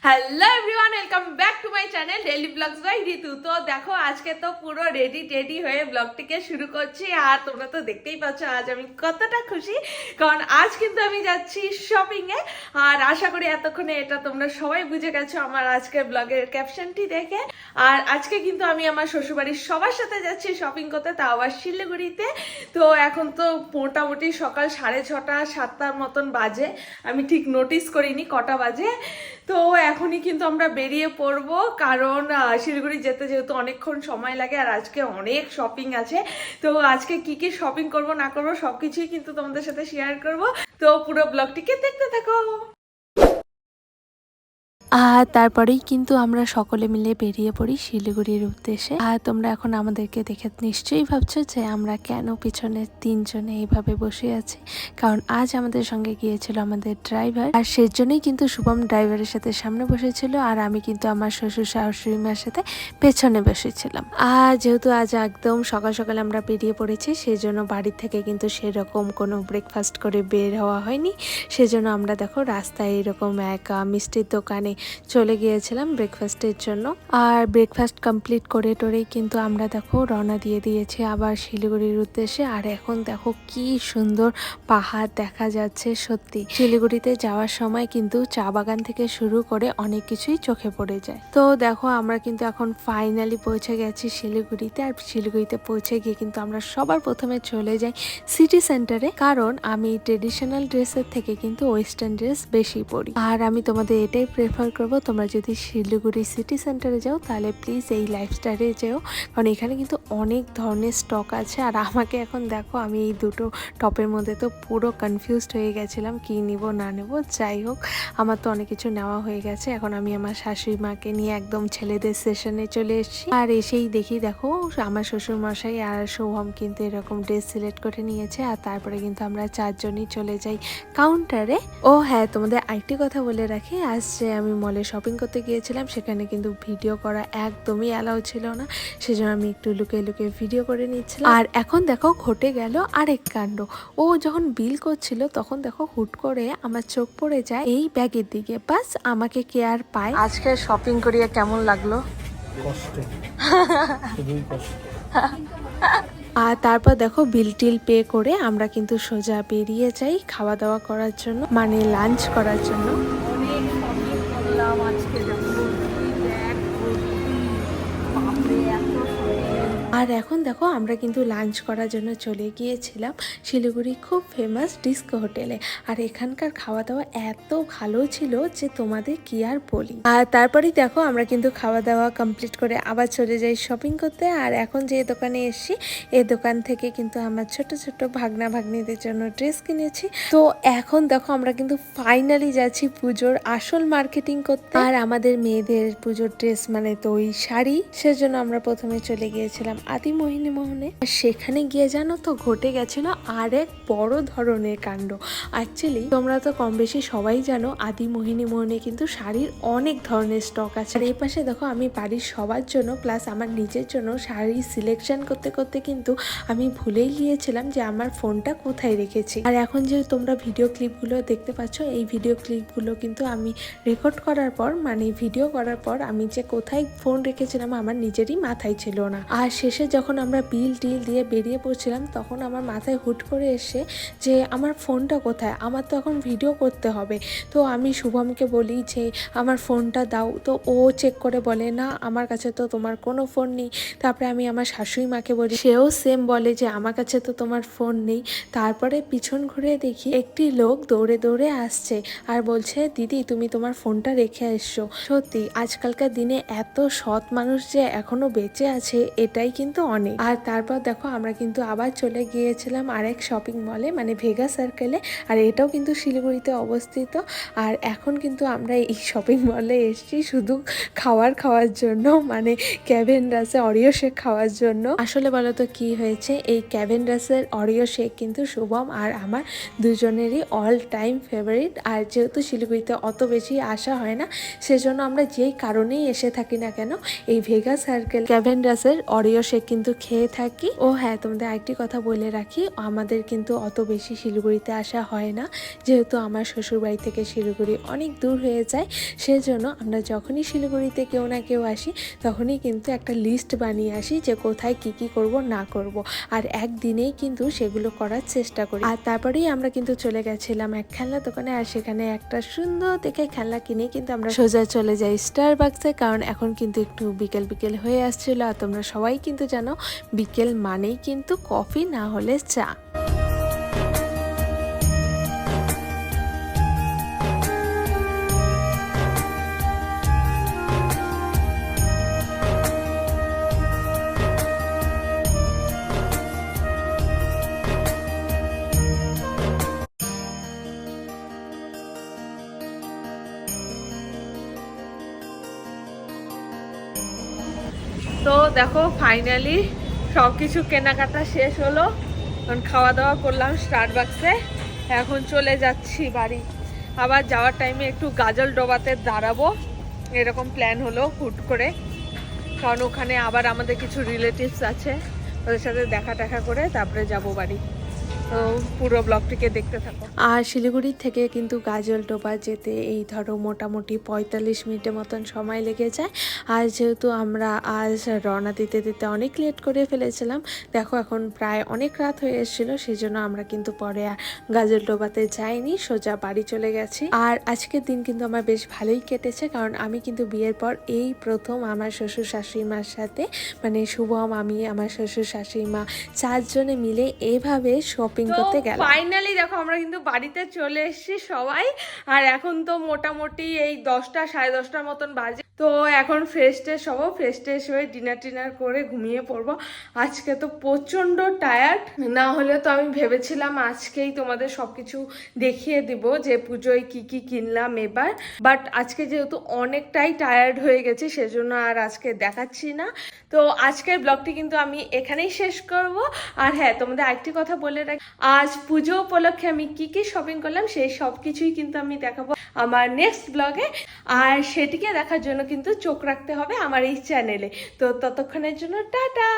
Hello everyone, welcome back to my channel daily vlogs by Ritu. তো দেখো, আজকে তো পুরো রেডি হয়ে ব্লগটিকে শুরু করছি। আর তোমরা তো দেখতেই পাচ্ছ আজ আমি কতটা খুশি, কারণ আজ কিন্তু আমি যাচ্ছি শপিং এ। আর আশা করি এতক্ষণে এটা তোমরা সবাই বুঝে গেছো আমার আজকের ব্লগের ক্যাপশনটি দেখে। আর আজকে কিন্তু আমি আমার শ্বশুরবাড়ির সবার সাথে যাচ্ছি শপিং করতে, তাও আবার শিলিগুড়িতে। তো এখন তো মোটামুটি সকাল 6:30 7টার মতন বাজে, আমি ঠিক নোটিস করিনি কটা বাজে। তো এখনই কিন্তু আমরা বেরিয়ে পড়বো, কারণ শিলিগুড়ি যেতে যেহেতু অনেকক্ষণ সময় লাগে আর আজকে অনেক শপিং আছে। তো আজকে কি কি শপিং করব না করবো সবকিছুই কিন্তু তোমাদের সাথে শেয়ার করব। তো পুরো ব্লগটিকে দেখতে থাকো। আর তারপরেই কিন্তু আমরা সকলে মিলে বেরিয়ে পড়ি শিলিগুড়ির উদ্দেশ্যে। আর তোমরা এখন আমাদেরকে দেখে নিশ্চয়ই ভাবছো যে আমরা কেন পিছনে তিনজনে এইভাবে বসে আছি, কারণ আজ আমাদের সঙ্গে গিয়েছিল আমাদের ড্রাইভার। আর সেজন্যই কিন্তু শুভম ড্রাইভারের সাথে সামনে বসেছিল আর আমি কিন্তু আমার শ্বশুর শাশুড়ি মার সাথে পেছনে বসেছিলাম। আর যেহেতু আজ একদম সকাল সকাল আমরা বেরিয়ে পড়েছি, সেজন্য বাড়ি থেকে কিন্তু সেরকম কোনো ব্রেকফাস্ট করে বের হওয়া হয়নি। সেজন্য আমরা দেখো রাস্তায় এরকম এক মিষ্টির দোকানে চলে গিয়েছিলাম ব্রেকফাস্টের জন্য। আর ব্রেকফাস্ট কমপ্লিট করে টোরেই কিন্তু আমরা দেখো রওনা দিয়ে দিয়েছি আবার শিলিগুড়ির উদ্দেশ্যে। আর এখন দেখো কি সুন্দর পাহাড় দেখা যাচ্ছে। সত্যি শিলিগুড়িতে যাওয়ার সময় কিন্তু চা বাগান থেকে শুরু করে অনেক কিছুই চোখে পড়ে যায়। তো দেখো আমরা কিন্তু এখন ফাইনালি পৌঁছে গেছি শিলিগুড়িতে। আর শিলিগুড়িতে পৌঁছে গিয়ে কিন্তু আমরা সবার প্রথমে চলে যাই সিটি সেন্টারে, কারণ আমি ট্রেডিশনাল ড্রেসের থেকে কিন্তু ওয়েস্টার্ন ড্রেস বেশি পরি। আর আমি তোমাদের এটাই প্রেফার করবো, তোমরা যদি শিলিগুড়ি সিটি সেন্টারে যাও তাহলে প্লিজ এই লাইফস্টাইলে যেও, কারণ এখানে কিন্তু অনেক ধরনের স্টক আছে। আর আমাকে এখন দেখো, আমি এই দুটো টপের মধ্যে তো পুরো কনফিউজড হয়ে গেছিলাম কি নিব না নেব। যাই হোক, আমার তো অনেক কিছু নেওয়া হয়ে গেছে। এখন আমি আমার শাশুড়ি মাকে নিয়ে একদম ছেলেদের সেশনে চলে এসেছি। আর এসেই দেখি দেখো আমার শ্বশুর মশাই আর শুভম কিন্তু এরকম ড্রেস সিলেক্ট করে নিয়েছে। আর তারপরে কিন্তু আমরা চারজনই চলে যাই কাউন্টারে। ও হ্যাঁ, তোমাদের আরেকটি কথা বলে রাখি, আজ যে আমি মলে শপিং করতে গিয়েছিলাম সেখানে কিন্তু ভিডিও করা একদমই অ্যালাউ ছিল না, সেজন্য আমি একটু লুকিয়ে লুকিয়ে ভিডিও করে নিচ্ছিলাম। আর এখন দেখো ঘটে গেল আরেক কাণ্ড। ও যখন বিল করছিল তখন দেখো হুট করে আমার চোখ পড়ে যায় এই ব্যাগের দিকে। বাস আমাকে কে আর পায়। আজকে শপিং করিয়ে কেমন লাগলো? কষ্ট, খুবই কষ্ট। আর তারপর দেখো বিল টিল পে করে আমরা কিন্তু সোজা বেরিয়ে যাই খাওয়া দাওয়া করার জন্য, মানে লাঞ্চ করার জন্য। অনেক শপিং করলাম আজকে, দেখো ব্যাগ ভর্তি, বাপরে এত শপিং। আর এখন দেখো আমরা কিন্তু লাঞ্চ করার জন্য চলে গিয়েছিলাম শিলিগুড়ি খুব ফেমাস ডিস্কো হোটেলে। আর এখানকার খাওয়া দাওয়া এত ভালো ছিল যে তোমাদের কি আর বলি। আর তারপরেই দেখো আমরা কিন্তু খাওয়া দাওয়া কমপ্লিট করে আবার চলে যাই শপিং করতে। আর এখন যে দোকানে এসেছি এই দোকান থেকে কিন্তু আমার ছোট ছোট ভাগনা ভাগ্নিদের জন্য ড্রেস কিনেছি। তো এখন দেখো আমরা কিন্তু ফাইনালি যাচ্ছি পুজোর আসল মার্কেটিং করতে। আর আমাদের মেয়েদের পুজোর ড্রেস মানে তো ওই শাড়ি, সেজন্য আমরা প্রথমে চলে গিয়েছিলাম আদি মোহিনী মোহনে। সেখানে গিয়ে জানো তো ঘটে গেছিল আরেক বড় ধরনের কাণ্ড। অ্যাকচুয়ালি তোমরা তো কম বেশি সবাই জানো আদি মোহিনী মোহনে কিন্তু শাড়ির অনেক ধরনের স্টক আছে। আর এই পাশে দেখো আমি বাড়ির সবার জন্য প্লাস আমার নিজের জন্য শাড়ি সিলেকশন করতে করতে কিন্তু আমি ভুলেই গিয়েছিলাম যে আমার ফোনটা কোথায় রেখেছি। আর এখন যে তোমরা ভিডিও ক্লিপগুলো দেখতে পাচ্ছ, এই ভিডিও ক্লিপগুলো কিন্তু আমি রেকর্ড করার পর মানে ভিডিও করার পর আমি যে কোথায় ফোন রেখেছিলাম আমার নিজেরই মাথায় ছিল না। আর শেষে যখন আমরা বিল টিল দিয়ে বেরিয়ে পড়ছিলাম তখন আমার মাথায় হুট করে এসে যে আমার ফোনটা কোথায়, আমার তো এখন ভিডিও করতে হবে। তো আমি শুভমকে বলি যে আমার ফোনটা দাও, তো ও চেক করে বলে না আমার কাছে তো তোমার কোনো ফোন নেই। তারপরে আমি আমার শাশুড়ি মাকে বলি, সেও সেম বলে যে আমার কাছে তো তোমার ফোন নেই। তারপরে পিছন ঘুরে দেখি একটি লোক দৌড়ে দৌড়ে আসছে আর বলছে দিদি তুমি তোমার ফোনটা রেখে এসছো। সত্যি আজকালকার দিনে এত সৎ মানুষ যে এখনো বেঁচে আছে এটাই কিন্তু অনেক। আর তারপর দেখো আমরা কিন্তু আবার চলে গিয়েছিলাম আরেক শপিং মলে মানে ভেগা সার্কেলে। আর এটাও কিন্তু শিলিগুড়িতে অবস্থিত। আর এখন কিন্তু আমরা এই শপিং মলে এসেছি শুধু খাওয়ার জন্য, মানে ক্যাভেন রাসে অরিও শেক খাওয়ার জন্য। আসলে বলো তো কি হয়েছে, এই ক্যাভেন রাসের অরিও শেক কিন্তু শুভম আর আমার দুজনেরই অল টাইম ফেভারিট। আর যেহেতু শিলিগুড়িতে অত বেশি আসা হয় না, সেজন্য আমরা যেই কারণেই এসে থাকি না কেন এই ভেগা সার্কেল ক্যাভেন রাসের অরিও শেক কিন্তু খেয়ে থাকি। ও হ্যাঁ, তোমাদের আরেকটি কথা বলে রাখি, আমাদের কিন্তু অত বেশি শিলিগুড়িতে আসা হয় না, যেহেতু আমার শ্বশুরবাড়ি থেকে শিলিগুড়ি অনেক দূর হয়ে যায়। সেজন্য আমরা যখনই শিলিগুড়িতে কেউ না কেউ আসি তখনই কিন্তু একটা লিস্ট বানিয়ে আসি যে কোথায় কি কি করব না করব, আর একদিনেই কিন্তু সেগুলো করার চেষ্টা করি। আর তারপরেই আমরা কিন্তু চলে গেছিলাম এক খেলনা দোকানে, আর সেখানে একটা সুন্দর দেখে খেলনা কিনে কিন্তু আমরা সোজা চলে যাই স্টারবাক্সে, কারণ এখন কিন্তু একটু বিকেল বিকেল হয়ে আসছিল। আর তোমরা সবাই কিন্তু জানো বিকেল মানেই কিন্তু কফি না হলে চা। তো দেখো ফাইনালি সব কিছু কেনাকাটা শেষ হলো, এখন খাওয়া দাওয়া করলাম স্টারবাক্সে, এখন চলে যাচ্ছি বাড়ি। আবার যাওয়ার টাইমে একটু গাজল ডোবাতে দাঁড়াবো, এরকম প্ল্যান হলো হুট করে, কারণ ওখানে আবার আমাদের কিছু রিলেটিভস আছে, ওদের সাথে দেখা করে তারপরে যাব বাড়ি। তো পুরো ব্লগটিকে দেখতে থাকো। আর শিলিগুড়ি থেকে কিন্তু গাজলডোবা যেতে এই ধরো মোটামুটি 45 মিনিটের মতন সময় লেগে যায়। আর যেহেতু আমরা আজ রওনা দিতে দিতে অনেক লেট করে ফেলেছিলাম, দেখো এখন প্রায় অনেক রাত হয়ে এসেছিলো, সেই জন্য আমরা কিন্তু পরে আর গাজলডোবাতে যাইনি, সোজা বাড়ি চলে গেছি। আর আজকের দিন কিন্তু আমার বেশ ভালোই কেটেছে, কারণ আমি কিন্তু বিয়ের পর এই প্রথম আমার শ্বশুর শাশুড়ি মার সাথে, মানে শুভম, আমি, আমার শ্বশুর শাশুড়ি মা, 4 জনে মিলে এভাবে শপিং করতে গেলাম। ফাইনালি দেখো আমরা কিন্তু বাড়িতে চলে এসেছি সবাই, আর এখন তো মোটামুটি এই 10টা সাড়ে 10টার মতন বাজে। তো এখন ফ্রেশ ট্রেশ হবো, ফ্রেশ ট্রেশ হয়ে ডিনার করে ঘুমিয়ে পড়বো। আজকে তো প্রচন্ড টায়ার্ড, না হলে তো আমি ভেবেছিলাম আজকেই তোমাদের সবকিছু দেখিয়ে দিব যে পুজোয় কি কি কিনলাম এবার, বাট আজকে যেহেতু অনেকটাই টায়ার্ড হয়ে গেছি সেজন্য আর আজকে দেখাচ্ছি না। তো আজকের ব্লগটি কিন্তু আমি এখানেই শেষ করব। আর হ্যাঁ, তোমাদের আরেকটি কথা বলে রাখি, আজ পুজো উপলক্ষে আমি কি কি শপিং করলাম সেই সব কিছুই কিন্তু আমি দেখাবো আমার নেক্সট ব্লগে, আর সেটিকে দেখার জন্য কিন্তু চোখ রাখতে হবে আমার এই চ্যানেলে। তো ততক্ষণের জন্য টাটা।